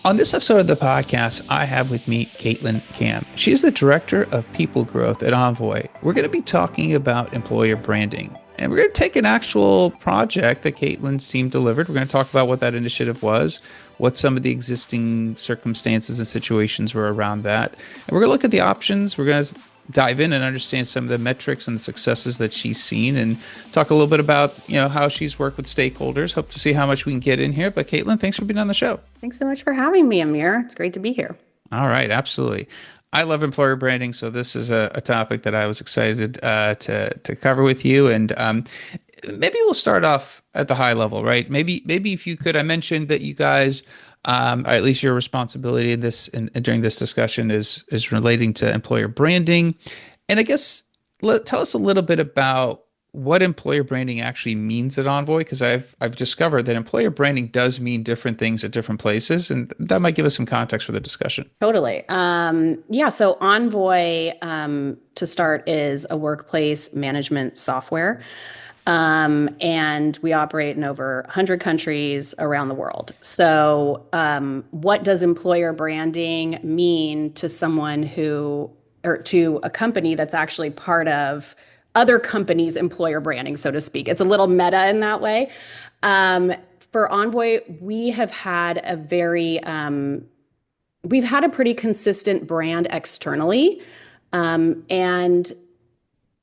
On this episode of the podcast, I have with me Caitlin Kamm. She's the Director of People Growth at Envoy. We're going to be talking about employer branding. And we're going to take an actual project that Caitlin's team delivered. We're going to talk about what that initiative was, what some of the existing circumstances and situations were around that. And we're going to look at the options. We're going to dive in and understand some of the metrics and the successes that she's seen and talk a little bit about, how she's worked with stakeholders. Hope to see how much we can get in here. But Caitlin, thanks for being on the show. Thanks so much for having me, Amir. It's great to be here. All right, absolutely. I love employer branding, so this is a topic that I was excited to cover with you. And maybe we'll start off at the high level, right? Maybe if you could, I mentioned that you guys, or at least your responsibility in this during this discussion is relating to employer branding, and I guess tell us a little bit about what employer branding actually means at Envoy, because I've discovered that employer branding does mean different things at different places, and that might give us some context for the discussion. Totally. Yeah. So Envoy, to start, is a workplace management software. And we operate in over 100 countries around the world. So, what does employer branding mean to someone or to a company that's actually part of other companies' employer branding, so to speak? It's a little meta in that way. For Envoy, we have had we've had a pretty consistent brand externally. And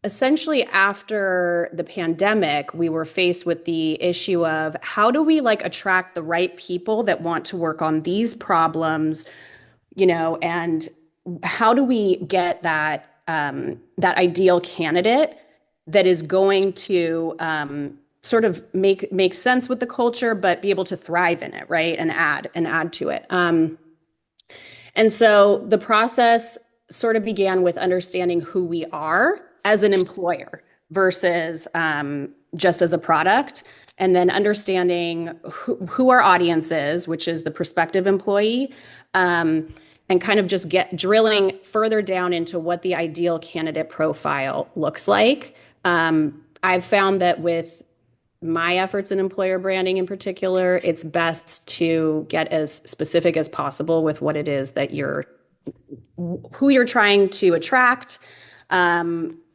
essentially after the pandemic, we were faced with the issue of how do we attract the right people that want to work on these problems, and how do we get that ideal candidate that is going to sort of make sense with the culture, but be able to thrive in it, right? And add to it. And so the process sort of began with understanding who we are as an employer versus just as a product, and then understanding who our audience is, which is the prospective employee, and kind of just drilling further down into what the ideal candidate profile looks like. I've found that with my efforts in employer branding in particular, it's best to get as specific as possible with what it is that who you're trying to attract,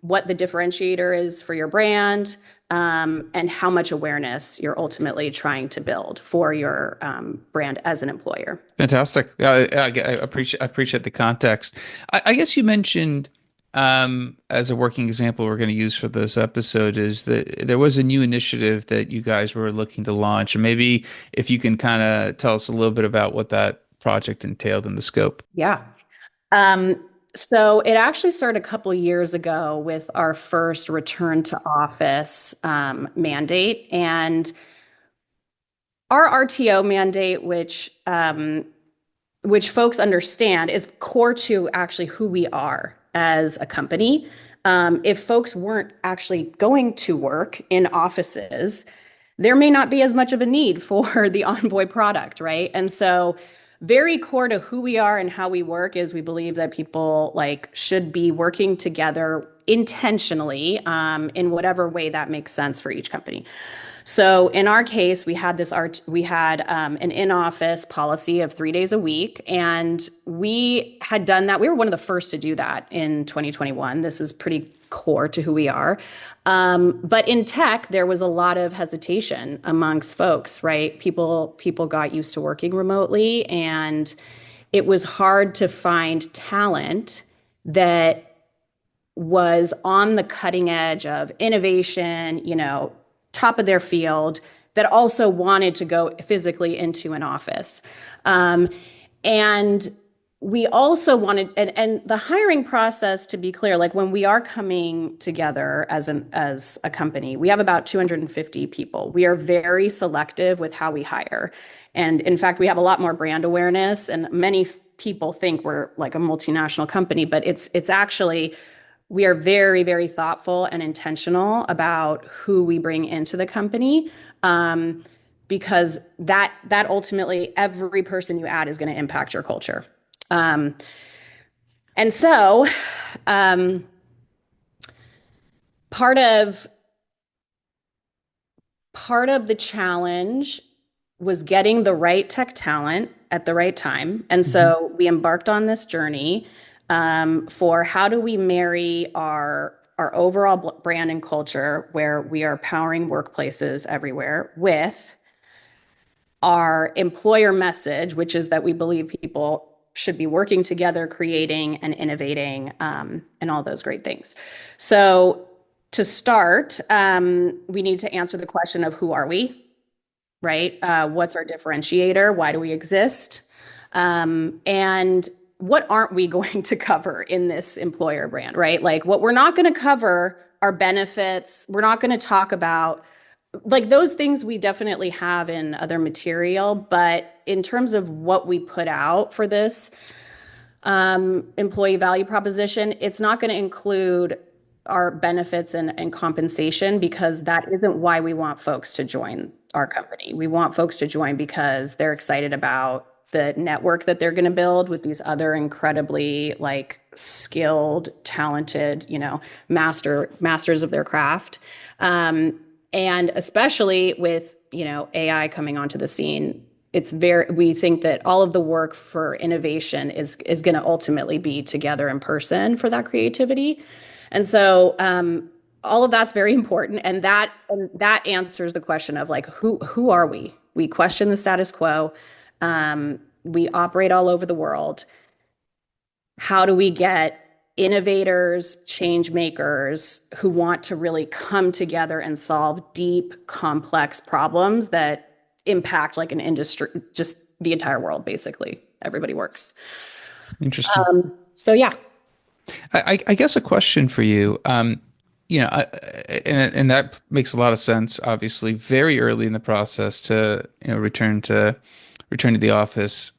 what the differentiator is for your brand, and how much awareness you're ultimately trying to build for your brand as an employer. Fantastic. Yeah, I appreciate the context. I guess you mentioned, as a working example we're going to use for this episode, is that there was a new initiative that you guys were looking to launch, and maybe if you can kind of tell us a little bit about what that project entailed in the scope. Yeah. So it actually started a couple of years ago with our first return to office mandate, and our RTO mandate, which folks understand is core to actually who we are as a company. If folks weren't actually going to work in offices, there may not be as much of a need for the Envoy product, right? And so very core to who we are and how we work is we believe that people should be working together intentionally, in whatever way that makes sense for each company. So in our case, we had an in-office policy of 3 days a week, and we had done that. We were one of the first to do that in 2021. This is pretty core to who we are. But in tech, there was a lot of hesitation amongst folks, right? People got used to working remotely, and it was hard to find talent that was on the cutting edge of innovation, top of their field, that also wanted to go physically into an office. And we also wanted, and the hiring process, to be clear, when we are coming together as a company, we have about 250 people. We are very selective with how we hire. And in fact, we have a lot more brand awareness, and many people think we're like a multinational company, but it's actually, we are very, very thoughtful and intentional about who we bring into the company, because that ultimately, every person you add is going to impact your culture. And so part of the challenge was getting the right tech talent at the right time. And Hmm. so we embarked on this journey for how do we marry our overall brand and culture where we are powering workplaces everywhere with our employer message, which is that we believe people should be working together, creating and innovating, and all those great things. So, to start, we need to answer the question of who are we, right? What's our differentiator? Why do we exist? And what aren't we going to cover in this employer brand, right? Like, what we're not going to cover are benefits. We're not going to talk about like those things we definitely have in other material, but in terms of what we put out for this employee value proposition, it's not going to include our benefits and compensation because that isn't why we want folks to join our company. We want folks to join because they're excited about the network that they're going to build with these other incredibly like skilled, talented, masters of their craft. And especially with, AI coming onto the scene, we think that all of the work for innovation is going to ultimately be together in person for that creativity. And so all of that's very important. And that answers the question of like, who are we? We question the status quo. We operate all over the world. How do we get innovators, change makers who want to really come together and solve deep, complex problems that impact like an industry, just the entire world, basically. Everybody works. Interesting. So yeah, I guess a question for you. And that makes a lot of sense. Obviously, very early in the process to return to the office.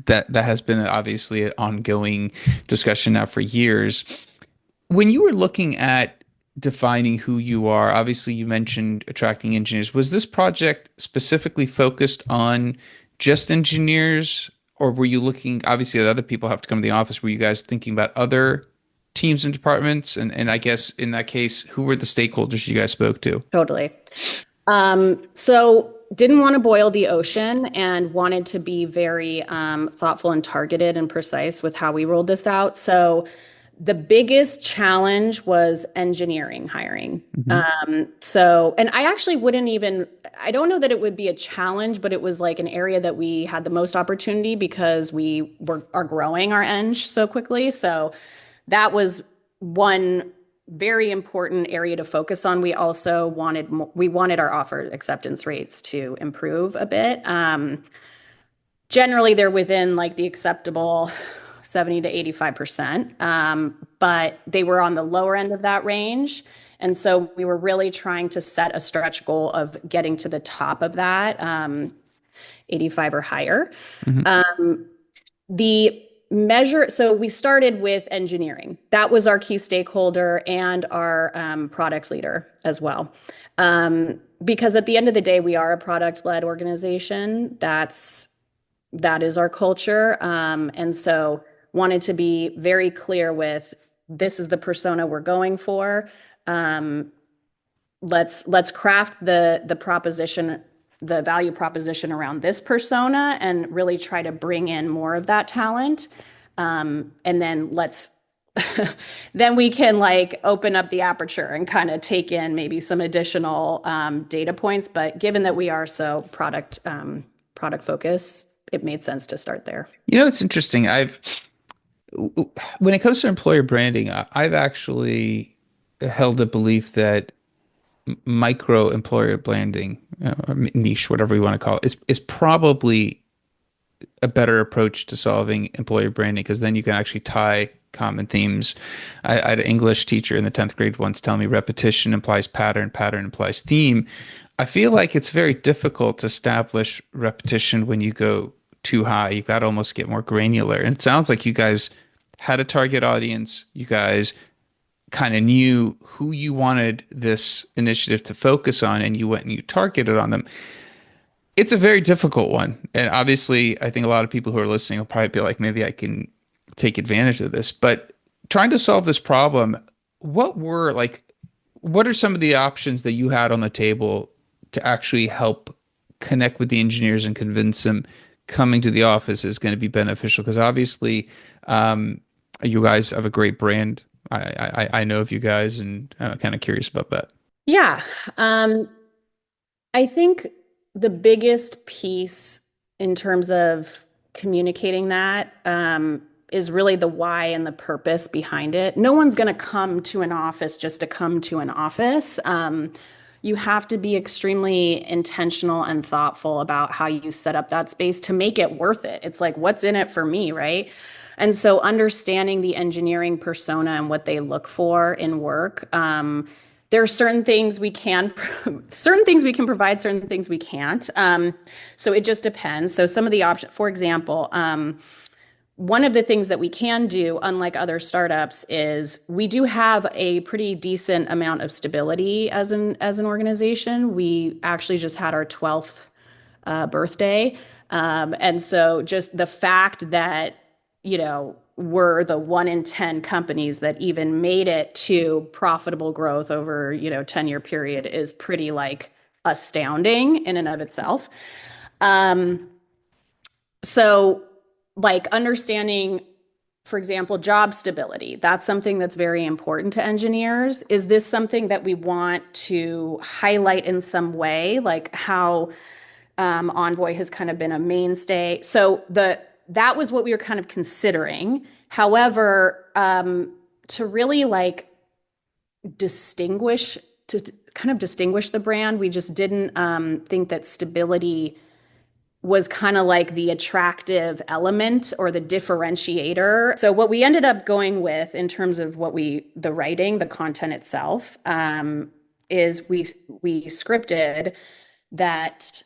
That has been obviously an ongoing discussion now for years. When you were looking at defining who you are, obviously you mentioned attracting engineers. Was this project specifically focused on just engineers, or were you looking, obviously other people have to come to the office. Were you guys thinking about other teams and departments? And I guess in that case, who were the stakeholders you guys spoke to? totally. So didn't want to boil the ocean and wanted to be very thoughtful and targeted and precise with how we rolled this out. So the biggest challenge was engineering hiring. Hmm. And I actually I don't know that it would be a challenge, but it was like an area that we had the most opportunity because are growing our eng so quickly. So that was one very important area to focus on. We also wanted our offer acceptance rates to improve a bit. Generally, they're within like the acceptable 70 to 85%, but they were on the lower end of that range. And so we were really trying to set a stretch goal of getting to the top of that, 85 or higher. Hmm. The measure, so we started with engineering. That was our key stakeholder and our products leader as well. Because at the end of the day, we are a product-led organization. That is our culture. And so wanted to be very clear with this is the persona we're going for. Let's craft the proposition, the value proposition around this persona and really try to bring in more of that talent. And then we can like open up the aperture and kind of take in maybe some additional data points. But given that we are so product focused, it made sense to start there. It's interesting. When it comes to employer branding, I've actually held a belief that micro employer branding, or niche, whatever you want to call it, is probably a better approach to solving employer branding because then you can actually tie common themes. I had an English teacher in the 10th grade once tell me repetition implies pattern, pattern implies theme. I feel like it's very difficult to establish repetition when you go too high. You've got to almost get more granular. And it sounds like you guys had a target audience. You guys kind of knew who you wanted this initiative to focus on, and you went and you targeted on them. It's a very difficult one. And obviously, I think a lot of people who are listening will probably be like, maybe I can take advantage of this. But trying to solve this problem, what are some of the options that you had on the table to actually help connect with the engineers and convince them coming to the office is going to be beneficial? Because obviously, um, you guys have a great brand. I know of you guys, and I'm kind of curious about that. Yeah. Um, I think the biggest piece in terms of communicating that is really the why and the purpose behind it. No one's going to come to an office just to come to an office. You have to be extremely intentional and thoughtful about how you set up that space to make it worth it. It's like, what's in it for me, right? And so understanding the engineering persona and what they look for in work, there are certain things we can, certain things we can provide, certain things we can't. So it just depends. So some of the options, for example, one of the things that we can do, unlike other startups, is we do have a pretty decent amount of stability as an organization. We actually just had our 12th birthday. And so just the fact that, we're the 1 in 10 companies that even made it to profitable growth over, 10-year period is pretty like astounding in and of itself. Um, so like understanding, for example, job stability, that's something that's very important to engineers. Is this something that we want to highlight in some way, like how Envoy has kind of been a mainstay. So that was what we were kind of considering. However, to really like distinguish to kind of distinguish the brand, we just didn't think that stability was kind of like the attractive element or the differentiator. So what we ended up going with in terms of the writing, the content itself, is we scripted that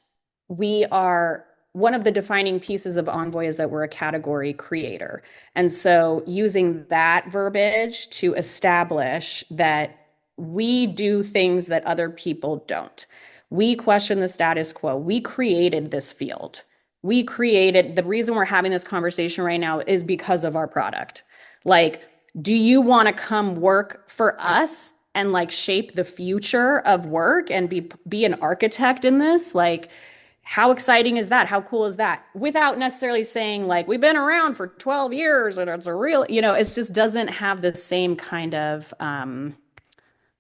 we are one of the defining pieces of Envoy is that we're a category creator. And so using that verbiage to establish that we do things that other people don't. We question the status quo. We created this field. The reason we're having this conversation right now is because of our product. Like, do you want to come work for us and like shape the future of work and be an architect in this? Like, how exciting is that? How cool is that? Without necessarily saying like we've been around for 12 years and it's a real, it just doesn't have the same kind of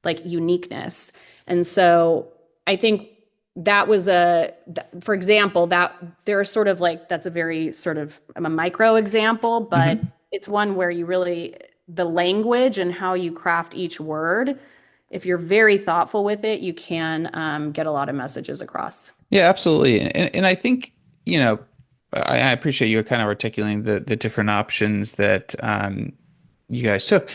like uniqueness. And so I think that was for example, that there are sort of like, that's a very sort of a micro example, but Hmm. it's one where you really, the language and how you craft each word, if you're very thoughtful with it, you can get a lot of messages across. Yeah, absolutely. And I think, I appreciate you kind of articulating the different options that you guys took.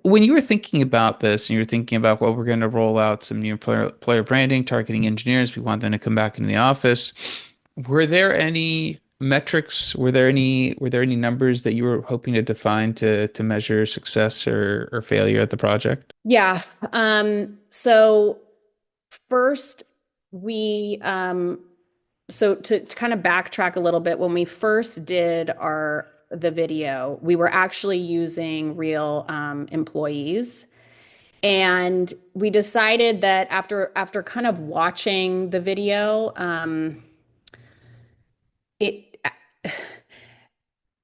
When you were thinking about this and you were thinking about, well, we're going to roll out some new player branding, targeting engineers, we want them to come back into the office. Were there any metrics? Were there any numbers that you were hoping to define to measure success or failure at the project? Yeah. So first we so to kind of backtrack a little bit, when we first did the video, we were actually using real employees. And we decided that after kind of watching the video, it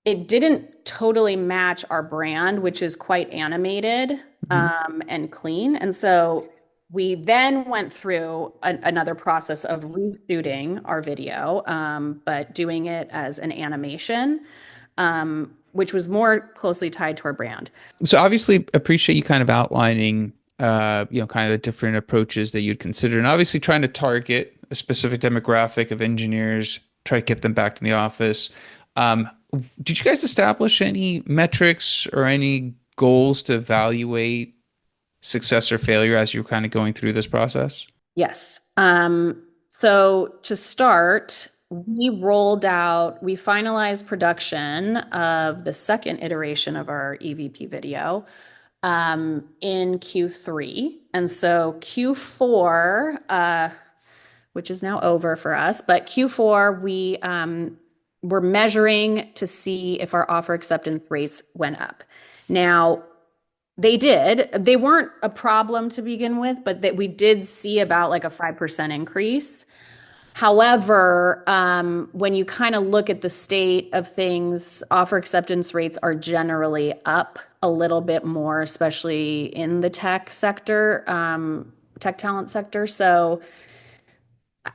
it didn't totally match our brand, which is quite animated Hmm. and clean. And so we then went through another process of reshooting our video, but doing it as an animation, which was more closely tied to our brand. So obviously appreciate you kind of outlining kind of the different approaches that you'd consider and obviously trying to target a specific demographic of engineers, try to get them back to the office. Um, did you guys establish any metrics or any goals to evaluate success or failure as you're kind of going through this process? Yes. So to start, we finalized production of the second iteration of our EVP video in Q3. And so Q4, which is now over for us, but Q4, we were measuring to see if our offer acceptance rates went up. Now, they did. They weren't a problem to begin with, but that we did see about like a 5% increase. However, when you kind of look at the state of things, offer acceptance rates are generally up a little bit more, especially in the tech sector, tech talent sector. So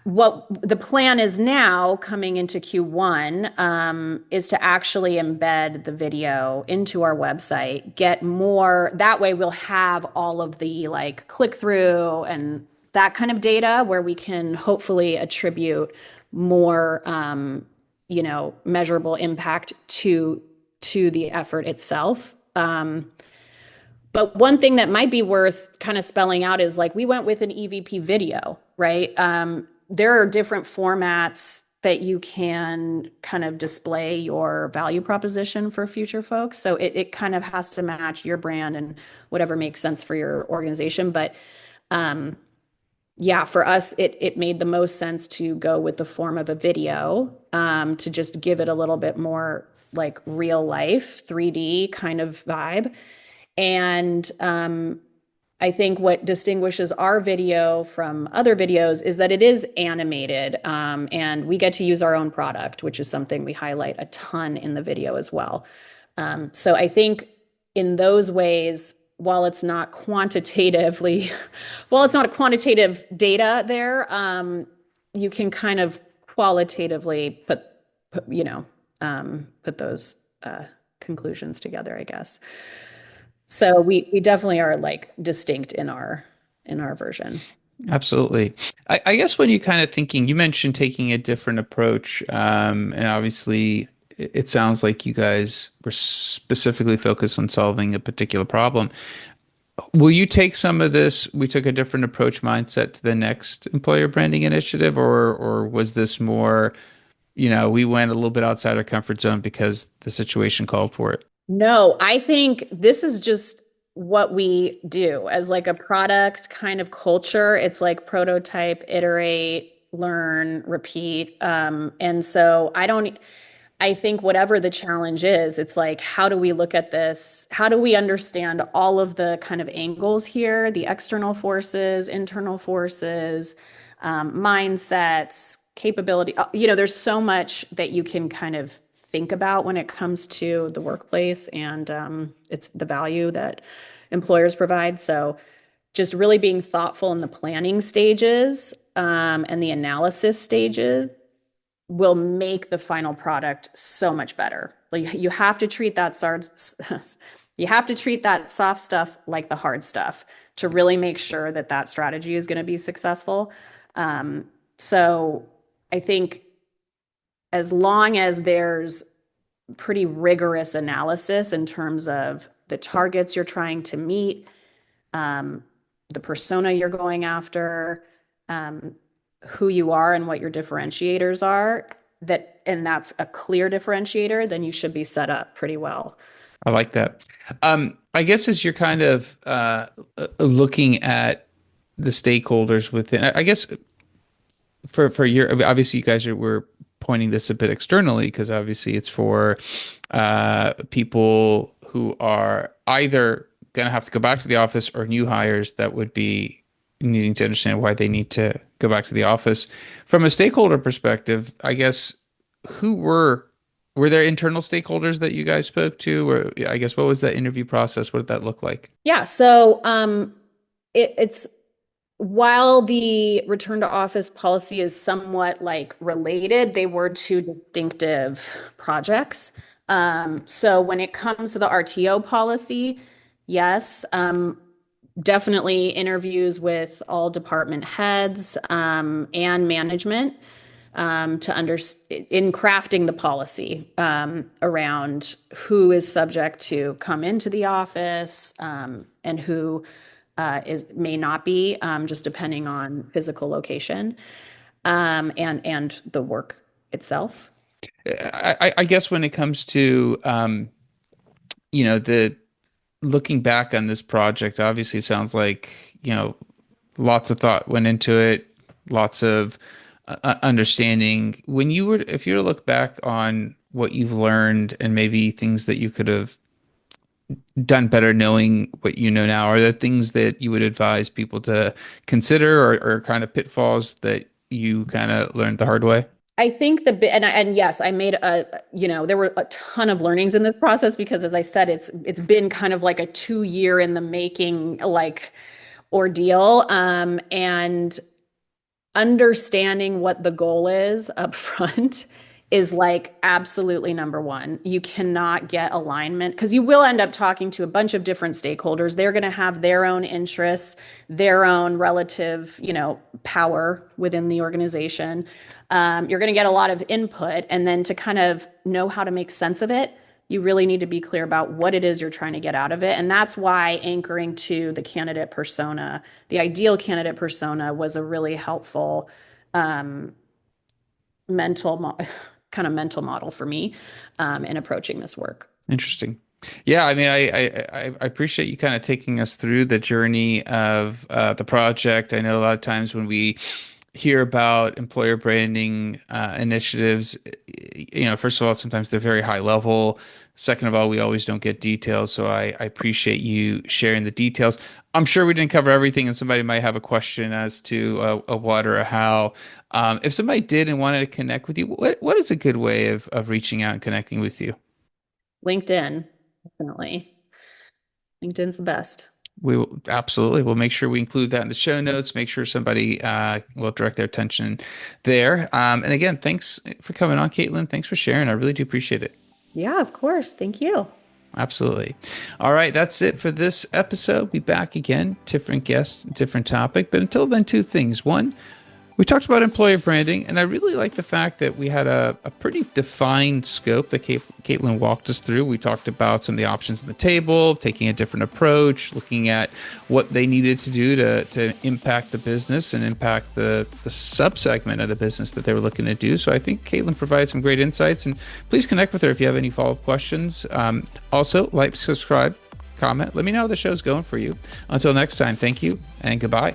what the plan is now coming into Q1 is to actually embed the video into our website, get more, that way we'll have all of the like click through and that kind of data where we can hopefully attribute more, measurable impact to the effort itself. But one thing that might be worth kind of spelling out is like we went with an EVP video, right? There are different formats that you can kind of display your value proposition for future folks. So it kind of has to match your brand and whatever makes sense for your organization. But yeah, for us, it made the most sense to go with the form of a video to just give it a little bit more like real life 3D kind of vibe. And I think what distinguishes our video from other videos is that it is animated, and we get to use our own product, which is something we highlight a ton in the video as well. So I think in those ways, while it's not quantitatively, while it's not a quantitative data there, you can kind of qualitatively put those conclusions together, I guess. So we definitely are like distinct in our version. Absolutely. I guess when you kind of thinking, you mentioned taking a different approach, and obviously it sounds like you guys were specifically focused on solving a particular problem. Will you take some of this, we took a different approach mindset to the next employer branding initiative, or was this more, we went a little bit outside our comfort zone because the situation called for it? No, I think this is just what we do as like a product kind of culture. It's like prototype, iterate, learn, repeat. And so I think whatever the challenge is, it's like, how do we look at this? How do we understand all of the kind of angles here, the external forces, internal forces, mindsets, capability? There's so much that you can kind of think about when it comes to the workplace and it's the value that employers provide. So just really being thoughtful in the planning stages and the analysis stages will make the final product so much better. Like you have to treat that you have to treat that soft stuff like the hard stuff to really make sure that that strategy is going to be successful. So I think as long as there's pretty rigorous analysis in terms of the targets you're trying to meet, the persona you're going after, who you are and what your differentiators are, and that's a clear differentiator, then you should be set up pretty well. I like that. I guess as you're kind of looking at the stakeholders within, I guess for your, obviously you guys were pointing this a bit externally because obviously it's for people who are either going to have to go back to the office or new hires that would be needing to understand why they need to go back to the office. From a stakeholder perspective, I guess were there internal stakeholders that you guys spoke to, or I guess what was that interview process? What did that look like? Yeah, so it's while the return to office policy is somewhat like related, they were two distinctive projects. So when it comes to the RTO policy, yes, definitely interviews with all department heads and management in crafting the policy around who is subject to come into the office and who may not be, just depending on physical location and the work itself. I guess when it comes to the looking back on this project, obviously it sounds like, lots of thought went into it, lots of understanding. If you were to look back on what you've learned and maybe things that you could have done better knowing what you know now, are there things that you would advise people to consider or kind of pitfalls that you kind of learned the hard way? I think and yes, I made there were a ton of learnings in this process because as I said, it's been kind of like a 2 year in the making, like ordeal. And understanding what the goal is up front is like absolutely number one. You cannot get alignment because you will end up talking to a bunch of different stakeholders. They're going to have their own interests, their own relative, power within the organization. You're going to get a lot of input, and then to kind of know how to make sense of it, you really need to be clear about what it is you're trying to get out of it. And that's why anchoring to the candidate persona, the ideal candidate persona, was a really helpful um, mental kind of mental model for me in approaching this work. Interesting. Yeah, I mean, I appreciate you kind of taking us through the journey of the project. I know a lot of times when we hear about employer branding initiatives, first of all, sometimes they're very high level. Second of all, we always don't get details. So I appreciate you sharing the details. I'm sure we didn't cover everything, and somebody might have a question as to a what or a how. If somebody did and wanted to connect with you, what is a good way of reaching out and connecting with you? LinkedIn, definitely. LinkedIn's the best. We will absolutely. We'll make sure we include that in the show notes. Make sure somebody will direct their attention there. And again, thanks for coming on, Caitlin. Thanks for sharing. I really do appreciate it. Yeah, of course. Thank you. Absolutely. All right, that's it for this episode. Be back again, different guests, different topic. But until then, two things. One, we talked about employer branding, and I really like the fact that we had a pretty defined scope that Caitlin walked us through. We talked about some of the options on the table, taking a different approach, looking at what they needed to do to impact the business and impact the sub-segment of the business that they were looking to do. So I think Caitlin provided some great insights, and please connect with her if you have any follow-up questions. Also, like, subscribe, comment. Let me know how the show's going for you. Until next time, thank you and goodbye.